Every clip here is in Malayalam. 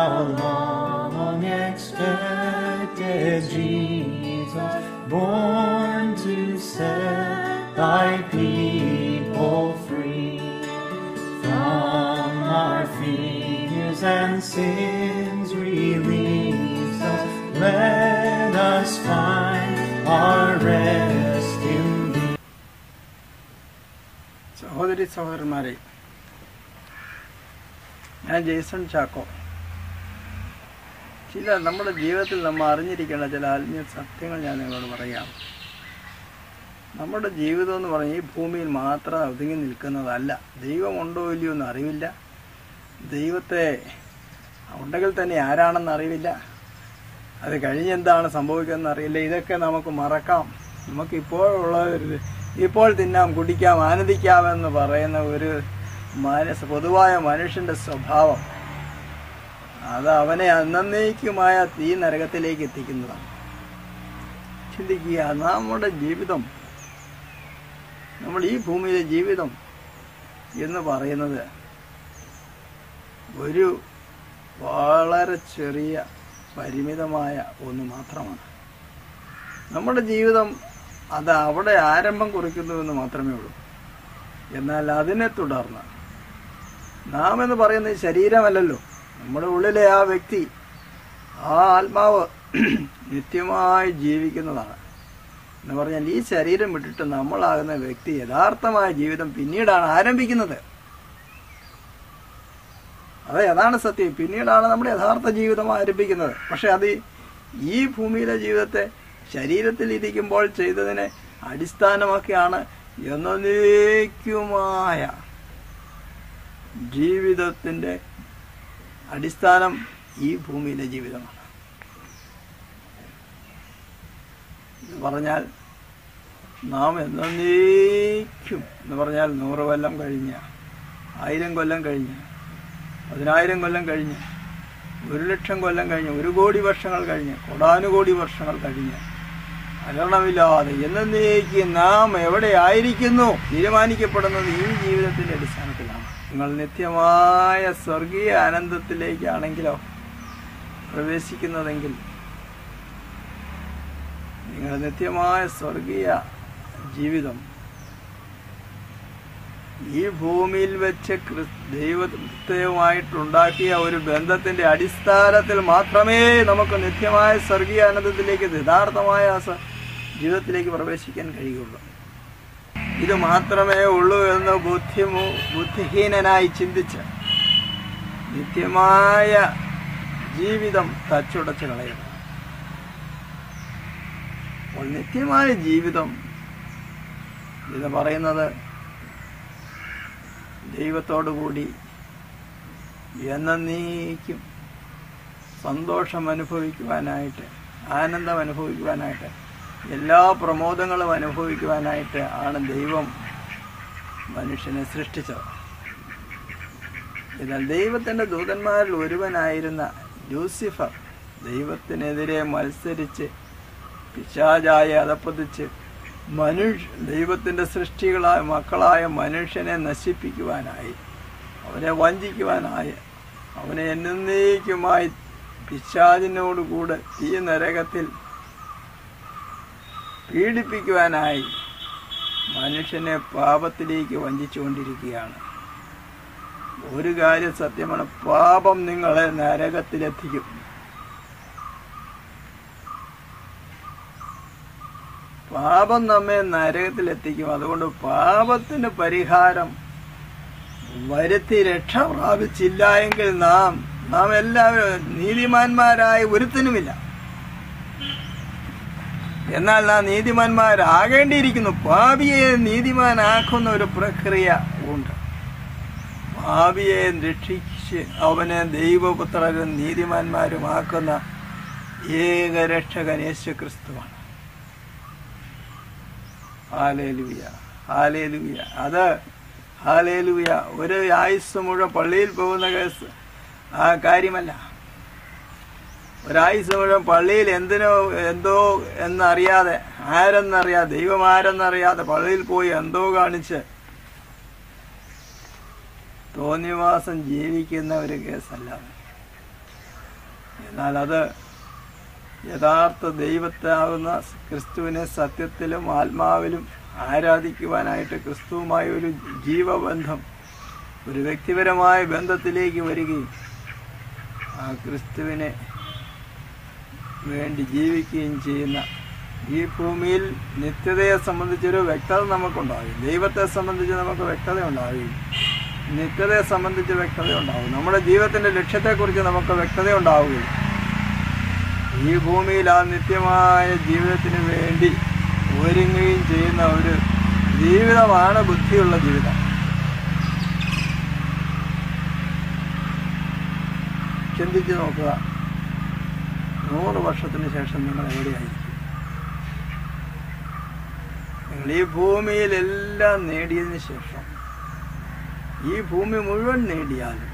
How long expected Jesus, born to set thy people free from our fears and sins, release us, let us find our rest in thee. സഹോദരി സഹോദരന്മാരെ, ഞാൻ ജെയ്സൺ ചാക്കോ. നമ്മുടെ ജീവിതത്തിൽ നമ്മൾ അറിഞ്ഞിരിക്കേണ്ട ചില ആത്മീയ സത്യങ്ങൾ ഞാൻ നിങ്ങളോട് പറയാം. നമ്മുടെ ജീവിതം എന്ന് പറഞ്ഞാൽ ഈ ഭൂമിയിൽ മാത്രം ഒതുങ്ങി നിൽക്കുന്നതല്ല. ദൈവമുണ്ടോ ഇല്ലയോ എന്ന് അറിവില്ല, ദൈവത്തെ ഉണ്ടെങ്കിൽ തന്നെ ആരാണെന്ന് അറിവില്ല, അത് കഴിഞ്ഞെന്താണ് സംഭവിക്കുന്നതെന്ന് അറിയില്ല. ഇതൊക്കെ നമുക്ക് മറക്കാം. ഇപ്പോൾ തിന്നാം, കുടിക്കാം, ആനന്ദിക്കാമെന്ന് പറയുന്ന ഒരു പൊതുവായ മനുഷ്യന്റെ സ്വഭാവം, അത് അവനെ അന്നേക്കുമായ തീ നരകത്തിലേക്ക് എത്തിക്കുന്നതാണ്. ചിന്തിക്കുക, നമ്മുടെ ജീവിതം, നമ്മൾ ഈ ഭൂമിയിലെ ജീവിതം എന്ന് പറയുന്നത് ഒരു വളരെ ചെറിയ പരിമിതമായ ഒന്ന് മാത്രമാണ്. നമ്മുടെ ജീവിതം അത് അവിടെ ആരംഭം കുറിക്കുന്നുവെന്ന് മാത്രമേ ഉള്ളൂ. എന്നാൽ അതിനെ തുടർന്ന് നാം എന്ന് പറയുന്നത് ശരീരമല്ലല്ലോ, നമ്മുടെ ഉള്ളിലെ ആ വ്യക്തി, ആ ആത്മാവ് നിത്യമായി ജീവിക്കുന്നതാണ്. എന്ന് പറഞ്ഞാൽ ഈ ശരീരം വിട്ടിട്ട് നമ്മളാകുന്ന വ്യക്തി യഥാർത്ഥമായ ജീവിതം പിന്നീടാണ് ആരംഭിക്കുന്നത്. അതാണ് സത്യം. പിന്നീടാണ് നമ്മുടെ യഥാർത്ഥ ജീവിതം ആരംഭിക്കുന്നത്. പക്ഷെ അത് ഈ ഭൂമിയിലെ ജീവിതത്തെ ശരീരത്തിൽ ഇരിക്കുമ്പോൾ ചെയ്തതിനെ അടിസ്ഥാനമാക്കിയാണ് എന്നേക്കുമായ ജീവിതത്തിന്റെ അടിസ്ഥാനം ഈ ഭൂമിയിലെ ജീവിതമാണ്. എന്ന് പറഞ്ഞാൽ നാം എന്നേക്കും എന്ന് പറഞ്ഞാൽ 100 കൊല്ലം കഴിഞ്ഞ, 1000 കൊല്ലം കഴിഞ്ഞ്, 10,000 കൊല്ലം കഴിഞ്ഞ്, 1,00,000 കൊല്ലം കഴിഞ്ഞ്, 1 കോടി വർഷങ്ങൾ കഴിഞ്ഞ്, കോടാനുകോടി വർഷങ്ങൾ കഴിഞ്ഞ്, അകരണമില്ലാതെ എന്നേക്ക് നാം എവിടെ ആയിരിക്കുന്നു തീരുമാനിക്കപ്പെടുന്നത് ഈ ജീവിതത്തിന്റെ അടിസ്ഥാനത്തിലാണ്. നിങ്ങൾ നിത്യമായ സ്വർഗീയ ആനന്ദത്തിലേക്കാണെങ്കിലോ പ്രവേശിക്കുന്നതെങ്കിൽ, നിങ്ങൾ നിത്യമായ സ്വർഗീയ ജീവിതം ഈ ഭൂമിയിൽ വെച്ച് ദൈവത്തെയുമായിട്ടുണ്ടാക്കിയ ഒരു ബന്ധത്തിന്റെ അടിസ്ഥാനത്തിൽ മാത്രമേ നമുക്ക് നിത്യമായ സ്വർഗീയ ആനന്ദത്തിലേക്ക്, യഥാർത്ഥമായ ജീവിതത്തിലേക്ക് പ്രവേശിക്കാൻ കഴിയുള്ളൂ. ഇത് മാത്രമേ ഉള്ളൂ എന്ന് ബുദ്ധിഹീനനായി ചിന്തിച്ച് നിത്യമായ ജീവിതം തച്ചുടച്ച് കളയണം. അപ്പോൾ നിത്യമായ ജീവിതം എന്ന് പറയുന്നത് ദൈവത്തോടുകൂടി എന്നേക്കും സന്തോഷം അനുഭവിക്കുവാനായിട്ട്, ആനന്ദം അനുഭവിക്കുവാനായിട്ട്, എല്ലാ പ്രമോദങ്ങളും അനുഭവിക്കുവാനായിട്ട് ആണ് ദൈവം മനുഷ്യനെ സൃഷ്ടിച്ചത്. എന്നാൽ ദൈവത്തിന്റെ ദൂതന്മാരിൽ ഒരുവനായിരുന്ന ലൂസിഫർ ദൈവത്തിനെതിരെ മത്സരിച്ച് പിശാചായെ അധപ്പതിച്ച് ദൈവത്തിന്റെ സൃഷ്ടികളായ മക്കളായ മനുഷ്യനെ നശിപ്പിക്കുവാനായി, അവനെ വഞ്ചിക്കുവാനായി, അവനെ എന്നേക്കുമായി പിശാചിനോടുകൂടെ ഈ നരകത്തിൽ പീഡിപ്പിക്കുവാനായി മനുഷ്യനെ പാപത്തിലേക്ക് വഞ്ചിച്ചുകൊണ്ടിരിക്കുകയാണ്. ഒരു കാര്യം സത്യമാണ്, പാപം നിങ്ങളെ നരകത്തിലെത്തിക്കും. പാപം നമ്മെ നരകത്തിലെത്തിക്കും. അതുകൊണ്ട് പാപത്തിന് പരിഹാരം വരുത്തി രക്ഷ പ്രാപിച്ചില്ല എങ്കിൽ നാം എല്ലാവരും നീതിമാന്മാരായ ഒരുത്തനുമില്ല. എന്നാൽ നാം നീതിമാന്മാരാകേണ്ടിയിരിക്കുന്നു. പാപിയെ നീതിമാനാക്കുന്ന ഒരു പ്രക്രിയ ഉണ്ട്. പാപിയെ രക്ഷിച്ച് അവനെ ദൈവപുത്രരും നീതിമാന്മാരുമാക്കുന്ന ഏക രക്ഷകൻ യേശുക്രിസ്തുവാണ്. ഹല്ലേലൂയ, ഹല്ലേലൂയ. അത് ഹല്ലേലൂയ ഒരു ആയുസ് മുഴുവൻ പള്ളിയിൽ പോകുന്ന കേസ് ആ കാര്യമല്ല. ഒരായുസ് മുഴുവൻ പള്ളിയിൽ എന്തോ എന്നറിയാതെ, ആരെന്നറിയാതെ, ദൈവം ആരെന്നറിയാതെ പള്ളിയിൽ പോയി എന്തോ കാണിച്ച് തോന്നിവാസം ജീവിക്കുന്ന ഒരു കേസല്ല. എന്നാൽ അത് യഥാർത്ഥ ദൈവത്താകുന്ന ക്രിസ്തുവിനെ സത്യത്തിലും ആത്മാവിലും ആരാധിക്കുവാനായിട്ട് ക്രിസ്തുവുമായ ഒരു ജീവബന്ധം, ഒരു വ്യക്തിപരമായ ബന്ധത്തിലേക്ക് വരികയും ആ ക്രിസ്തുവിനെ വേണ്ടി ജീവിക്കുകയും ചെയ്യുന്ന ഈ ഭൂമിയിൽ നിത്യതയെ സംബന്ധിച്ചൊരു വ്യക്തത നമുക്കുണ്ടാകും. ദൈവത്തെ സംബന്ധിച്ച് നമുക്ക് വ്യക്തത ഉണ്ടാകും. നിത്യതയെ സംബന്ധിച്ച് വ്യക്തത ഉണ്ടാകും. നമ്മുടെ ജീവിതത്തിൻ്റെ ലക്ഷ്യത്തെക്കുറിച്ച് നമുക്ക് വ്യക്തത ഉണ്ടാവുകയും ഈ ഭൂമിയിൽ ആ നിത്യമായ ജീവിതത്തിന് വേണ്ടി ഒരുങ്ങുകയും ചെയ്യുന്ന ഒരു ജീവിതമാണ് ബുദ്ധിയുള്ള ജീവിതം. ചിന്തിച്ച് നോക്കുക, 100 വർഷത്തിന് ശേഷം നിങ്ങൾ എവിടെയായിരിക്കും? നിങ്ങൾ ഈ ഭൂമിയിലെല്ലാം നേടിയതിന് ശേഷം, ഈ ഭൂമി മുഴുവൻ നേടിയാലും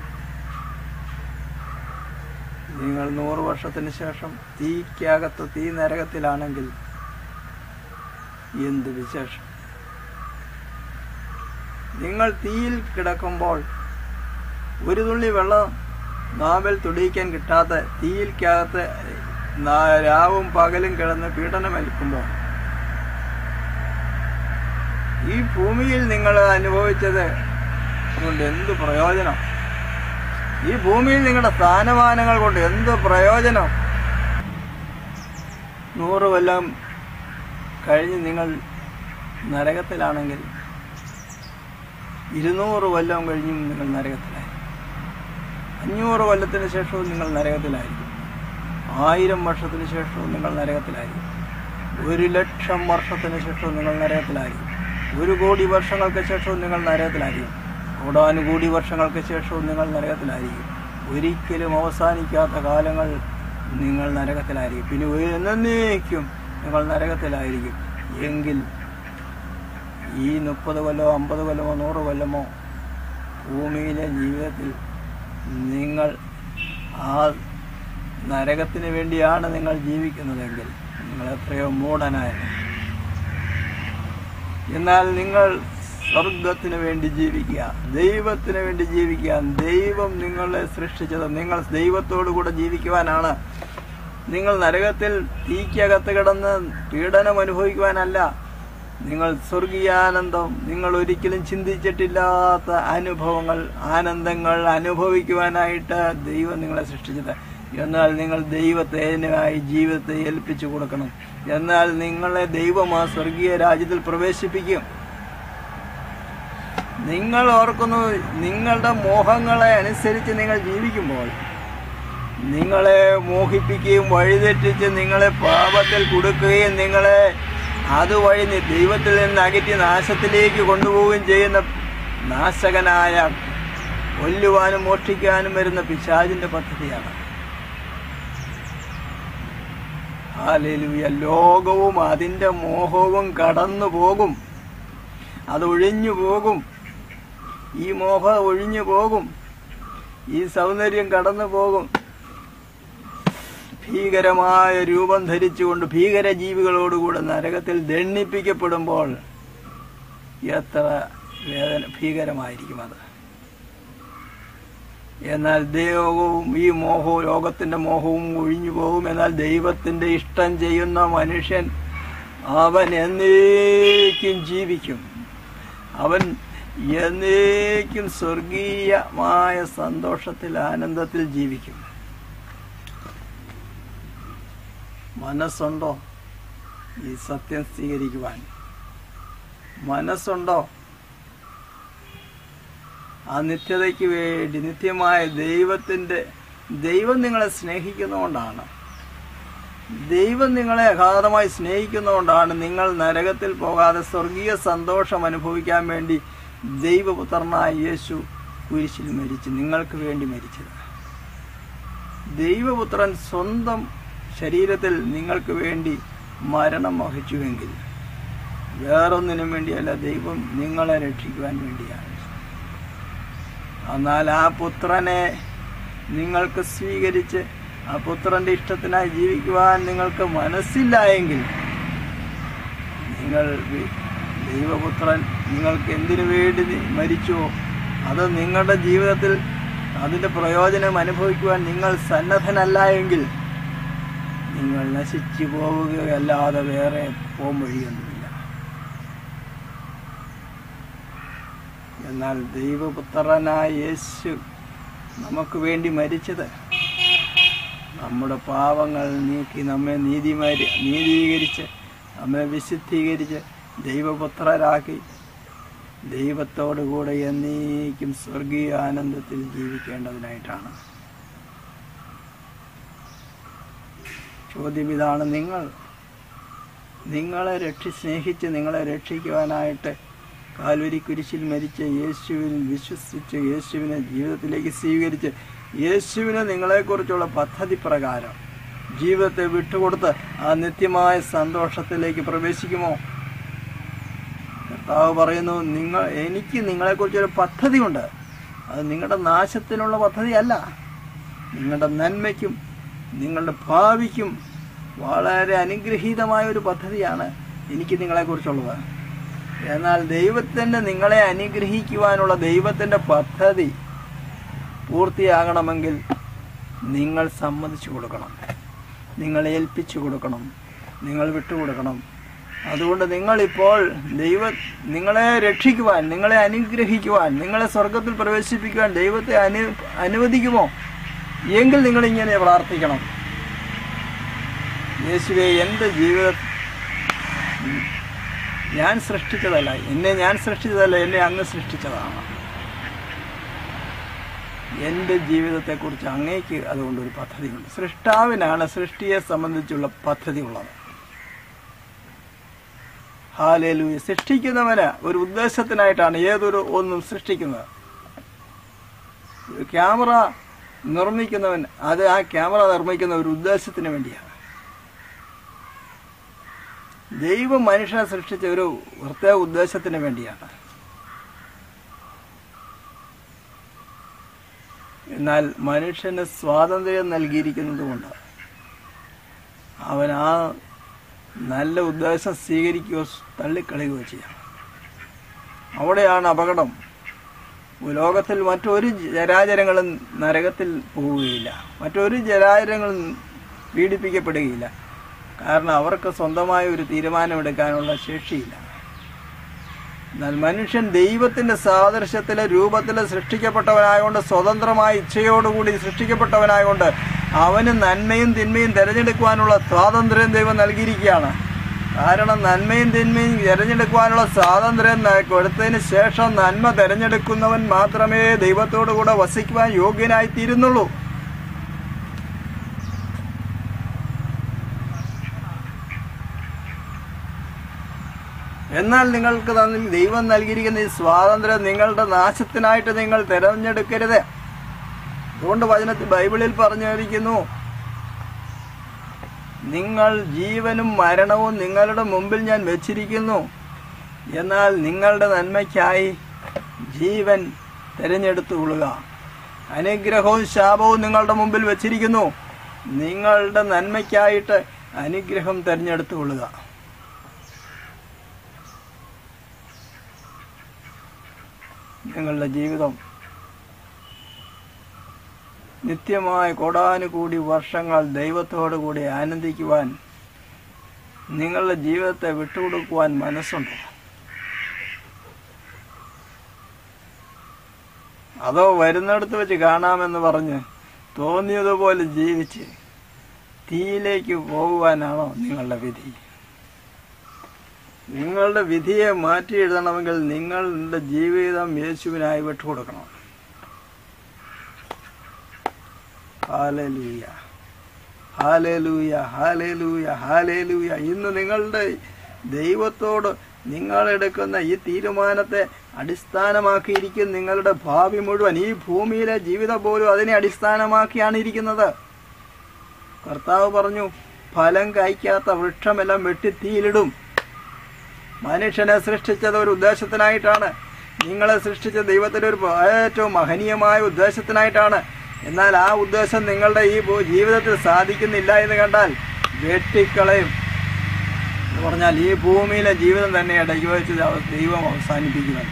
നിങ്ങൾ 100 വർഷത്തിന് ശേഷം തീക്കകത്ത്, തീ നരകത്തിലാണെങ്കിൽ എന്ത് വിശേഷം? നിങ്ങൾ തീയിൽ കിടക്കുമ്പോൾ ഒരു തുള്ളി വെള്ളം നാവിൽ തുടിക്കാൻ കിട്ടാത്ത തീയിൽക്കകത്ത് രാവും പകലും കിടന്ന് പീഡനമേൽക്കുമ്പോൾ ഈ ഭൂമിയിൽ നിങ്ങൾ അനുഭവിച്ചത് കൊണ്ട് എന്ത് പ്രയോജനം? ഈ ഭൂമിയിൽ നിങ്ങളുടെ സ്ഥാനമാനങ്ങൾ കൊണ്ട് എന്ത് പ്രയോജനം? 100 കൊല്ലം കഴിഞ്ഞ് നിങ്ങൾ നരകത്തിലാണെങ്കിൽ 200 കൊല്ലം കഴിഞ്ഞും നിങ്ങൾ നരകത്തിലായിരിക്കും. 500 കൊല്ലത്തിന് ശേഷവും നിങ്ങൾ നരകത്തിലായിരിക്കും. 1000 വർഷത്തിന് ശേഷവും നിങ്ങൾ നരകത്തിലായിരിക്കും. 1,00,000 വർഷത്തിന് ശേഷവും നിങ്ങൾ നരകത്തിലായിരിക്കും. 1 കോടി വർഷങ്ങൾക്ക് ശേഷവും നിങ്ങൾ നരകത്തിലായിരിക്കും. കോടാനുകൂടി വർഷങ്ങൾക്ക് ശേഷവും നിങ്ങൾ നരകത്തിലായിരിക്കും. ഒരിക്കലും അവസാനിക്കാത്ത കാലങ്ങൾ നിങ്ങൾ നരകത്തിലായിരിക്കും. പിന്നെ എന്നേക്കും നിങ്ങൾ നരകത്തിലായിരിക്കും. എങ്കിൽ ഈ 30 കൊല്ലമോ 50 കൊല്ലമോ 100 കൊല്ലമോ ഭൂമിയിലെ ജീവിതത്തിൽ നിങ്ങൾ ആ നരകത്തിന് വേണ്ടിയാണ് നിങ്ങൾ ജീവിക്കുന്നതെങ്കിൽ നിങ്ങൾ എത്രയോ മൂഢനായിരുന്നു. എന്നാൽ നിങ്ങൾ സ്വർഗത്തിന് വേണ്ടി ജീവിക്കുക, ദൈവത്തിന് വേണ്ടി ജീവിക്കുക. ദൈവം നിങ്ങളെ സൃഷ്ടിച്ചത് നിങ്ങൾ ദൈവത്തോടു കൂടെ ജീവിക്കുവാനാണ്. നിങ്ങൾ നരകത്തിൽ തീക്കകത്ത് കിടന്ന് പീഡനം അനുഭവിക്കുവാനല്ല. നിങ്ങൾ സ്വർഗീയാനന്ദം, നിങ്ങൾ ഒരിക്കലും ചിന്തിച്ചിട്ടില്ലാത്ത അനുഭവങ്ങൾ, ആനന്ദങ്ങൾ അനുഭവിക്കുവാനായിട്ട് ദൈവം നിങ്ങളെ സൃഷ്ടിച്ചത്. എന്നാൽ നിങ്ങൾ ദൈവത്തിനായി ജീവിതത്തെ ഏൽപ്പിച്ചു കൊടുക്കണം. എന്നാൽ നിങ്ങളെ ദൈവം ആ സ്വർഗീയ രാജ്യത്തിൽ പ്രവേശിപ്പിക്കും. നിങ്ങൾ ഓർക്കുന്നു, നിങ്ങളുടെ മോഹങ്ങളെ അനുസരിച്ച് നിങ്ങൾ ജീവിക്കുമ്പോൾ നിങ്ങളെ മോഹിപ്പിക്കുകയും വഴിതെറ്റിച്ച് നിങ്ങളെ പാപത്തിൽ കൊടുക്കുകയും നിങ്ങളെ അതുവഴി ദൈവത്തിൽ നിന്ന് അകറ്റി നാശത്തിലേക്ക് കൊണ്ടുപോവുകയും ചെയ്യുന്ന നാശകനായ, കൊല്ലുവാനും മോഷ്ടിക്കാനും വരുന്ന പിശാചിന്റെ പദ്ധതിയാണ്. ഹല്ലേലൂയ. ലോകവും അതിൻ്റെ മോഹവും കടന്നു പോകും. അതൊഴിഞ്ഞു പോകും. ഈ മോഹം ഒഴിഞ്ഞു പോകും. ഈ സൗന്ദര്യം കടന്നു പോകും. ഭീകരമായ രൂപം ധരിച്ചുകൊണ്ട് ഭീകരജീവികളോടുകൂടെ നരകത്തിൽ ദണ്ഡിപ്പിക്കപ്പെടുമ്പോൾ എത്ര ഭീകരമായിരിക്കും അത്. എന്നാൽ ദൈവവും ഈ മോഹവും, ലോകത്തിന്റെ മോഹവും ഒഴിഞ്ഞു പോകും. എന്നാൽ ദൈവത്തിന്റെ ഇഷ്ടം ചെയ്യുന്ന മനുഷ്യൻ അവൻ എന്നേക്കും ജീവിക്കും. അവൻ എന്നേക്കും സ്വർഗീയമായ സന്തോഷത്തിൽ, ആനന്ദത്തിൽ ജീവിക്കും. മനസ്സുണ്ടോ ഈ സത്യം സ്വീകരിക്കുവാൻ? മനസ്സുണ്ടോ ആ നിത്യതയ്ക്ക് വേണ്ടി? നിത്യമായ ദൈവം നിങ്ങളെ സ്നേഹിക്കുന്നതുകൊണ്ടാണ്, ദൈവം നിങ്ങളെ അഗാധമായി സ്നേഹിക്കുന്നതുകൊണ്ടാണ് നിങ്ങൾ നരകത്തിൽ പോകാതെ സ്വർഗീയ സന്തോഷം അനുഭവിക്കാൻ വേണ്ടി ദൈവപുത്രനായ യേശു കുരിശിൽ മരിച്ചു, നിങ്ങൾക്ക് വേണ്ടി മരിച്ചത്. ദൈവപുത്രൻ സ്വന്തം ശരീരത്തിൽ നിങ്ങൾക്ക് വേണ്ടി മരണം വഹിച്ചുവെങ്കിൽ വേറൊന്നിനും വേണ്ടിയല്ല, ദൈവം നിങ്ങളെ രക്ഷിക്കുവാൻ വേണ്ടിയാണ്. എന്നാൽ ആ പുത്രനെ നിങ്ങൾക്ക് സ്വീകരിച്ച് ആ പുത്രന്റെ ഇഷ്ടത്തിനായി ജീവിക്കുവാൻ നിങ്ങൾക്ക് മനസ്സില്ല എങ്കിൽ നിങ്ങൾ ദൈവപുത്രൻ നിങ്ങൾക്ക് എന്തിനു വേണ്ടി മരിച്ചുവോ അത് നിങ്ങളുടെ ജീവിതത്തിൽ അതിൻ്റെ പ്രയോജനം അനുഭവിക്കുവാൻ നിങ്ങൾ സന്നദ്ധനല്ല എങ്കിൽ നിങ്ങൾ നശിച്ചു പോവുകയല്ലാതെ വേറെ പോംവഴിയൊന്നുമില്ല. എന്നാൽ ദൈവപുത്രനായ യേശു നമുക്ക് വേണ്ടി മരിച്ചത് നമ്മുടെ പാവങ്ങൾ നീക്കി നമ്മെ നീതീകരിച്ച് നമ്മെ വിശുദ്ധീകരിച്ച് ദൈവപുത്രരാക്കി ദൈവത്തോടുകൂടെ എന്നേക്കും സ്വർഗീയ ആനന്ദത്തിൽ ജീവിക്കേണ്ടതിനായിട്ടാണ്. ചോദ്യം ഇതാണ്, നിങ്ങളെ സ്നേഹിച്ച് നിങ്ങളെ രക്ഷിക്കുവാനായിട്ട് കാൽവരി കുരിശിൽ മരിച്ച യേശുവിൽ വിശ്വസിച്ച് യേശുവിനെ ജീവിതത്തിലേക്ക് സ്വീകരിച്ച് യേശുവിനെ നിങ്ങളെക്കുറിച്ചുള്ള പദ്ധതി പ്രകാരം ജീവിതത്തെ വിട്ടുകൊടുത്ത് ആ നിത്യമായ സന്തോഷത്തിലേക്ക് പ്രവേശിക്കുമോ? കർത്താവ് പറയുന്നു, എനിക്ക് നിങ്ങളെക്കുറിച്ചൊരു പദ്ധതിയുണ്ട്. അത് നിങ്ങളുടെ നാശത്തിനുള്ള പദ്ധതിയല്ല, നിങ്ങളുടെ നന്മയ്ക്കും നിങ്ങളുടെ ഭാവിക്കും വളരെ അനുഗ്രഹീതമായ ഒരു പദ്ധതിയാണ് എനിക്ക് നിങ്ങളെക്കുറിച്ചുള്ളത്. എന്നാൽ ദൈവത്തിൻ്റെ നിങ്ങളെ അനുഗ്രഹിക്കുവാനുള്ള ദൈവത്തിൻ്റെ പദ്ധതി പൂർത്തിയാകണമെങ്കിൽ നിങ്ങൾ സമ്മതിച്ചു കൊടുക്കണം, നിങ്ങൾ ഏൽപ്പിച്ചു കൊടുക്കണം, നിങ്ങൾ വിട്ടുകൊടുക്കണം. അതുകൊണ്ട് നിങ്ങളിപ്പോൾ നിങ്ങളെ രക്ഷിക്കുവാൻ, നിങ്ങളെ അനുഗ്രഹിക്കുവാൻ, നിങ്ങളെ സ്വർഗത്തിൽ പ്രവേശിപ്പിക്കുവാൻ ദൈവത്തെ അനുവദിക്കുമോ? എങ്കിൽ നിങ്ങളിങ്ങനെ പ്രാർത്ഥിക്കണം, യേശുവേ, എൻ്റെ ജീവിതം ഞാൻ സൃഷ്ടിച്ചതല്ല, എന്നെ അങ്ങ് സൃഷ്ടിച്ചതാണ്. എൻ്റെ ജീവിതത്തെക്കുറിച്ച് അങ്ങേക്ക് അതുകൊണ്ടൊരു പദ്ധതിയുണ്ട്. സൃഷ്ടാവിനാണ് സൃഷ്ടിയെ സംബന്ധിച്ചുള്ള പദ്ധതി ഉള്ളത്. ഹല്ലേലൂയ. സൃഷ്ടിക്കുന്നവന് ഒരു ഉദ്ദേശത്തിനായിട്ടാണ് ഒന്നും സൃഷ്ടിക്കുന്നത്. ക്യാമറ നിർമ്മിക്കുന്നവൻ ആ ക്യാമറ നിർമ്മിക്കുന്ന ഒരു ഉദ്ദേശത്തിന് വേണ്ടിയാണ്. ദൈവം മനുഷ്യനെ സൃഷ്ടിച്ച ഒരു പ്രത്യേക ഉദ്ദേശത്തിന് വേണ്ടിയാണ്. എന്നാൽ മനുഷ്യന് സ്വാതന്ത്ര്യം നൽകിയിരിക്കുന്നത് കൊണ്ട് അവൻ ആ നല്ല ഉദ്ദേശം സ്വീകരിക്കുകയോ തള്ളിക്കളയുകയോ ചെയ്യാം. അവിടെയാണ് അപകടം. ലോകത്തിൽ മറ്റൊരു ജരാചരങ്ങളും നരകത്തിൽ പോവുകയില്ല, മറ്റൊരു ജരാചരങ്ങളും പീഡിപ്പിക്കപ്പെടുകയില്ല. കാരണം അവർക്ക് സ്വന്തമായ ഒരു തീരുമാനമെടുക്കാനുള്ള ശേഷിയില്ല. എന്നാൽ മനുഷ്യൻ ദൈവത്തിൻ്റെ സാദൃശ്യത്തിലെ രൂപത്തിൽ സൃഷ്ടിക്കപ്പെട്ടവനായതുകൊണ്ട്, സ്വതന്ത്രമായ ഇച്ഛയോടുകൂടി സൃഷ്ടിക്കപ്പെട്ടവനായതുകൊണ്ട് അവന് നന്മയും തിന്മയും തിരഞ്ഞെടുക്കുവാനുള്ള സ്വാതന്ത്ര്യം ദൈവം നൽകിയിരിക്കുകയാണ്. കാരണം നന്മയും തിന്മയും തിരഞ്ഞെടുക്കുവാനുള്ള സ്വാതന്ത്ര്യം കൊടുത്തതിന് ശേഷം നന്മ തിരഞ്ഞെടുക്കുന്നവൻ മാത്രമേ ദൈവത്തോടു കൂടെ വസിക്കുവാൻ യോഗ്യനായി തീരുന്നുള്ളൂ. എന്നാൽ നിങ്ങൾക്ക് ദൈവം നൽകിയിരിക്കുന്ന ഈ സ്വാതന്ത്ര്യം നിങ്ങളുടെ നാശത്തിനായിട്ട് നിങ്ങൾ തിരഞ്ഞെടുക്കരുത്. അതുകൊണ്ട് ബൈബിളിൽ പറഞ്ഞിരിക്കുന്നു, നിങ്ങൾ ജീവനും മരണവും നിങ്ങളുടെ മുമ്പിൽ ഞാൻ വെച്ചിരിക്കുന്നു. എന്നാൽ നിങ്ങളുടെ നന്മയ്ക്കായി ജീവൻ തിരഞ്ഞെടുത്തുകൊള്ളുക. അനുഗ്രഹവും ശാപവും നിങ്ങളുടെ മുമ്പിൽ വെച്ചിരിക്കുന്നു. നിങ്ങളുടെ നന്മയ്ക്കായിട്ട് അനുഗ്രഹം തിരഞ്ഞെടുത്തുകൊള്ളുക. നിങ്ങളുടെ ജീവിതം നിത്യമായ കോടാനുകൂടി വർഷങ്ങൾ ദൈവത്തോടു കൂടി ആനന്ദിക്കുവാൻ, നിങ്ങളുടെ ജീവിതത്തെ വിട്ടുകൊടുക്കുവാൻ മനസ്സുണ്ടോ? അതോ വരുന്നിടത്ത് വെച്ച് കാണാമെന്ന് പറഞ്ഞ് തോന്നിയതുപോലെ ജീവിച്ച് തീയിലേക്ക് പോകുവാനാണോ നിങ്ങളുടെ വിധി? നിങ്ങളുടെ വിധിയെ മാറ്റി എഴുതണമെങ്കിൽ നിങ്ങളുടെ ജീവിതം യേശുവിനായി വിട്ടുകൊടുക്കണം. ഹല്ലേലൂയ, ഹല്ലേലൂയ, ഹല്ലേലൂയ, ഹല്ലേലൂയ. ഇന്ന് നിങ്ങളുടെ ദൈവത്തോട് നിങ്ങളെടുക്കുന്ന ഈ തീരുമാനത്തെ അടിസ്ഥാനമാക്കിയിരിക്കും നിങ്ങളുടെ ഭാവി മുഴുവൻ. ഈ ഭൂമിയിലെ ജീവിതം പോലും അതിനെ അടിസ്ഥാനമാക്കിയാണ് ഇരിക്കുന്നത്. കർത്താവ് പറഞ്ഞു, ഫലം കായ്ക്കാത്ത വൃക്ഷമെല്ലാം വെട്ടി തീയിലിടും. മനുഷ്യനെ സൃഷ്ടിച്ചത് ഒരു ഉദ്ദേശത്തിനായിട്ടാണ്. നിങ്ങളെ സൃഷ്ടിച്ച ദൈവത്തിന്റെ ഒരു ഏറ്റവും മഹനീയമായ ഉദ്ദേശത്തിനായിട്ടാണ്. എന്നാൽ ആ ഉദ്ദേശം നിങ്ങളുടെ ഈ ജീവിതത്തിൽ സാധിക്കുന്നില്ല എന്ന് കണ്ടാൽ വെട്ടിക്കളയും. എന്ന് പറഞ്ഞാൽ ഈ ഭൂമിയിലെ ജീവിതം തന്നെ ഇടയ്ക്ക് വെച്ച് ദൈവം അവസാനിപ്പിക്കുന്നത്.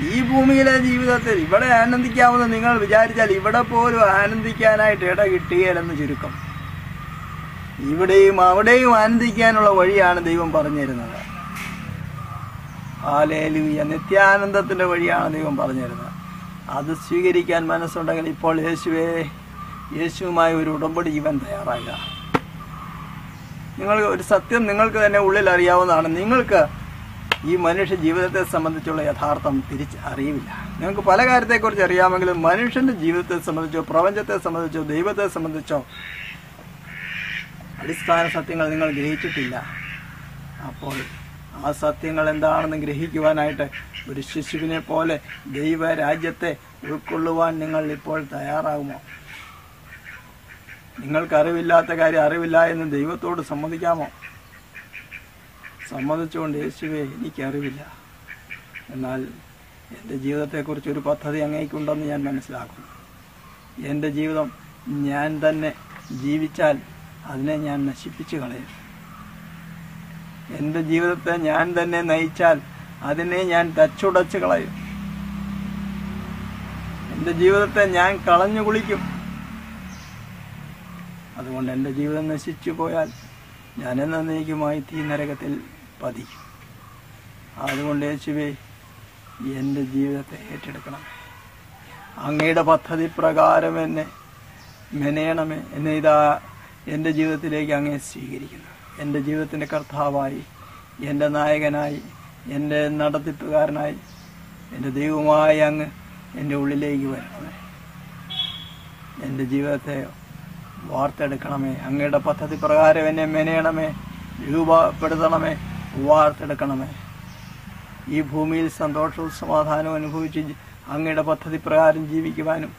ഈ ഭൂമിയിലെ ജീവിതത്തിൽ ഇവിടെ ആനന്ദിക്കാമെന്ന് നിങ്ങൾ വിചാരിച്ചാൽ ഇവിടെ പോലും ആനന്ദിക്കാനായിട്ട് ഇട കിട്ടുകയില്ലെന്ന് ചുരുക്കം. ഇവിടെയും അവിടെയും ആനന്ദിക്കാനുള്ള വഴിയാണ് ദൈവം പറഞ്ഞു തരുന്നത്. ഹല്ലേലൂയ. നിത്യാനന്ദത്തിന്റെ വഴിയാണ് ദൈവം പറഞ്ഞു തരുന്നത്. അത് സ്വീകരിക്കാൻ മനസ്സുണ്ടെങ്കിൽ ഇപ്പോൾ യേശുവുമായി ഒരു ഉടമ്പടി ജീവൻ തയ്യാറാകുക. നിങ്ങൾ ഒരു സത്യം നിങ്ങൾക്ക് തന്നെ ഉള്ളിൽ അറിയാവുന്നതാണ്. നിങ്ങൾക്ക് ഈ മനുഷ്യ ജീവിതത്തെ സംബന്ധിച്ചുള്ള യഥാർത്ഥം അറിയില്ല. നിങ്ങൾക്ക് പല കാര്യത്തെക്കുറിച്ച് അറിയാമെങ്കിലും മനുഷ്യന്റെ ജീവിതത്തെ സംബന്ധിച്ചോ പ്രപഞ്ചത്തെ സംബന്ധിച്ചോ ദൈവത്തെ സംബന്ധിച്ചോ അടിസ്ഥാന സത്യങ്ങൾ നിങ്ങൾ ഗ്രഹിച്ചിട്ടില്ല. അപ്പോൾ ആ സത്യങ്ങൾ എന്താണെന്ന് ഗ്രഹിക്കുവാനായിട്ട് ഒരു ശിശുവിനെ പോലെ ദൈവരാജ്യത്തെ ഉൾക്കൊള്ളുവാൻ നിങ്ങൾ ഇപ്പോൾ തയ്യാറാകുമോ? നിങ്ങൾക്ക് അറിവില്ലാത്ത കാര്യം അറിവില്ല എന്ന് ദൈവത്തോട് സമ്മതിക്കാമോ? സമ്മതിച്ചുകൊണ്ട് യേശുവേ എനിക്കറിവില്ല, എന്നാൽ എൻ്റെ ജീവിതത്തെക്കുറിച്ചൊരു പദ്ധതി അങ്ങേക്കുണ്ടെന്ന് ഞാൻ മനസ്സിലാക്കുന്നു. എൻ്റെ ജീവിതം ഞാൻ തന്നെ ജീവിച്ചാൽ അതിനെ ഞാൻ നശിപ്പിച്ചു കളയും. എൻ്റെ ജീവിതത്തെ ഞാൻ തന്നെ നയിച്ചാൽ അതിനെ ഞാൻ തച്ചുടച്ച് കളയും. എൻ്റെ ജീവിതത്തെ ഞാൻ കളഞ്ഞു കുളിക്കും. അതുകൊണ്ട് എൻ്റെ ജീവിതം നശിച്ചു പോയാൽ ഞാൻ എന്നേക്കുമായി തീ നരകത്തിൽ പതിക്കും. അതുകൊണ്ട് യേശുവേ എൻ്റെ ജീവിതത്തെ ഏറ്റെടുക്കണമേ. അങ്ങയുടെ പദ്ധതി പ്രകാരം എന്നെ മെനയണമേ. എന്നെ ഇതാ എൻ്റെ ജീവിതത്തിലേക്ക് അങ്ങേ സ്വീകരിക്കുന്നു. എൻ്റെ ജീവിതത്തിൻ്റെ കർത്താവായി, എൻ്റെ നായകനായി, എൻ്റെ നടത്തിപ്പുകാരനായി, എൻ്റെ ദൈവമായി അങ്ങ് എൻ്റെ ഉള്ളിലേക്ക് വരണമേ. എൻ്റെ ജീവിതത്തെ വാർത്തെടുക്കണമേ. അങ്ങയുടെ പദ്ധതി പ്രകാരം എന്നെ മെനയണമേ, രൂപപ്പെടുത്തണമേ, വാർത്തെടുക്കണമേ. ഈ ഭൂമിയിൽ സന്തോഷവും സമാധാനവും അനുഭവിച്ച് അങ്ങയുടെ പദ്ധതി പ്രകാരം ജീവിക്കുവാനും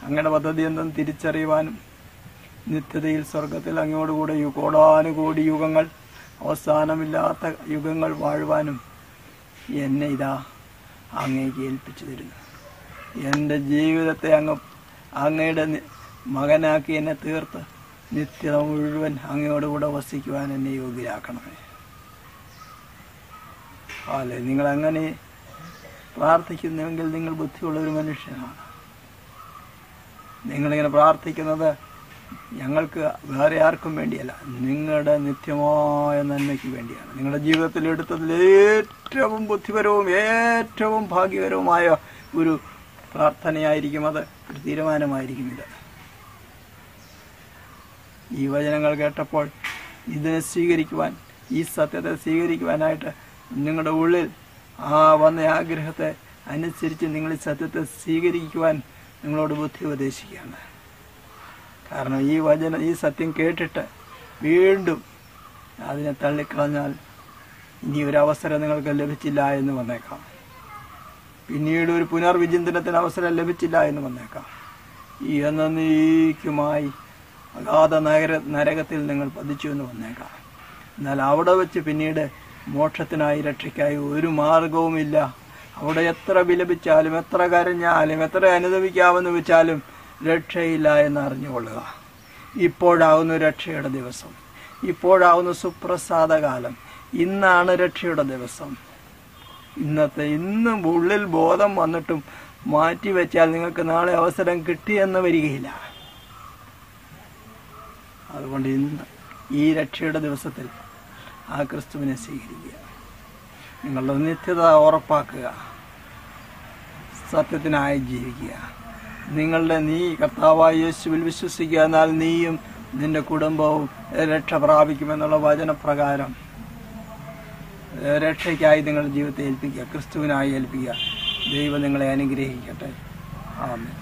അങ്ങയുടെ പദ്ധതി എന്തെന്ന് തിരിച്ചറിയുവാനും നിത്യതയിൽ സ്വർഗത്തിൽ അങ്ങയോടുകൂടെ കോടാനുകോടി യുഗങ്ങൾ അവസാനമില്ലാത്ത യുഗങ്ങൾ വാഴുവാനും എന്നെ ഇതാ അങ്ങേക്ക് ഏൽപ്പിച്ചു തരുന്നു. എൻ്റെ ജീവിതത്തെ അങ്ങയുടെ മകനാക്കി എന്നെ തീർത്ത് നിത്യത മുഴുവൻ അങ്ങയോടുകൂടെ വസിക്കുവാൻ എന്നെ യോഗ്യരാക്കണമേ. അല്ലെ, നിങ്ങൾ അങ്ങനെ പ്രാർത്ഥിക്കുന്നുവെങ്കിൽ നിങ്ങൾ ബുദ്ധിയുള്ള ഒരു മനുഷ്യനാണ്. നിങ്ങളിങ്ങനെ പ്രാർത്ഥിക്കുന്നത് ഞങ്ങൾക്ക് വേറെ ആർക്കും വേണ്ടിയല്ല, നിങ്ങളുടെ നിത്യമായ നന്മയ്ക്ക് വേണ്ടിയാണ്. നിങ്ങളുടെ ജീവിതത്തിൽ എടുത്തതിൽ ഏറ്റവും ബുദ്ധിപരവും ഏറ്റവും ഭാഗ്യകരവുമായ ഒരു പ്രാർത്ഥനയായിരിക്കും അത്, ഒരു തീരുമാനമായിരിക്കും ഇത്. ഈ വചനങ്ങൾ കേട്ടപ്പോൾ ഇതിനെ സ്വീകരിക്കുവാൻ, ഈ സത്യത്തെ സ്വീകരിക്കുവാനായിട്ട് നിങ്ങളുടെ ഉള്ളിൽ വന്ന ആഗ്രഹത്തെ അനുസരിച്ച് നിങ്ങൾ ഈ സത്യത്തെ സ്വീകരിക്കുവാൻ നിങ്ങളോട് ബുദ്ധി ഉപദേശിക്കുകയാണ്. കാരണം ഈ സത്യം കേട്ടിട്ട് വീണ്ടും അതിനെ തള്ളിക്കളഞ്ഞാൽ ഇനി ഒരു അവസരം നിങ്ങൾക്ക് ലഭിച്ചില്ല എന്ന് വന്നേക്കാം. പിന്നീട് ഒരു പുനർവിചിന്തനത്തിന് അവസരം ലഭിച്ചില്ല എന്ന് വന്നേക്കാം. ഈ എന്നേക്കുമായി അഗാധ നരകത്തിൽ നിങ്ങൾ പതിച്ചു എന്ന് വന്നേക്കാം. എന്നാൽ അവിടെ വെച്ച് പിന്നീട് മോക്ഷത്തിനായി, രക്ഷയ്ക്കായി ഒരു മാർഗവുമില്ല. അവിടെ എത്ര വിലപിച്ചാലും എത്ര കരഞ്ഞാലും എത്ര അനുഭവിക്കാമെന്ന് വെച്ചാലും രക്ഷയില്ല എന്ന് അറിഞ്ഞുകൊള്ളുക. ഇപ്പോഴാവുന്ന രക്ഷയുടെ ദിവസം, ഇപ്പോഴാവുന്ന സുപ്രസാദകാലം, ഇന്നാണ് രക്ഷയുടെ ദിവസം. ഇന്നും ഉള്ളിൽ ബോധം വന്നിട്ടും മാറ്റിവെച്ചാൽ നിങ്ങൾക്ക് നാളെ അവസരം കിട്ടിയെന്ന് വരികയില്ല. അതുകൊണ്ട് ഇന്ന് ഈ രക്ഷയുടെ ദിവസത്തിൽ ആ ക്രിസ്തുവിനെ സ്വീകരിക്കുക. നിങ്ങളുടെ നിത്യത ഉറപ്പാക്കുക, സത്യത്തിനായി ജീവിക്കുക. നീ കർത്താവായ യേശുവിൽ വിശ്വസിക്കുക, എന്നാൽ നീയും നിന്റെ കുടുംബവും രക്ഷ പ്രാപിക്കുമെന്നുള്ള വചനപ്രകാരം രക്ഷയ്ക്കായി നിങ്ങളുടെ ജീവിതത്തെ ഏൽപ്പിക്കുക, ക്രിസ്തുവിനായി ഏൽപ്പിക്കുക. ദൈവം നിങ്ങളെ അനുഗ്രഹിക്കട്ടെ. ആമേൻ.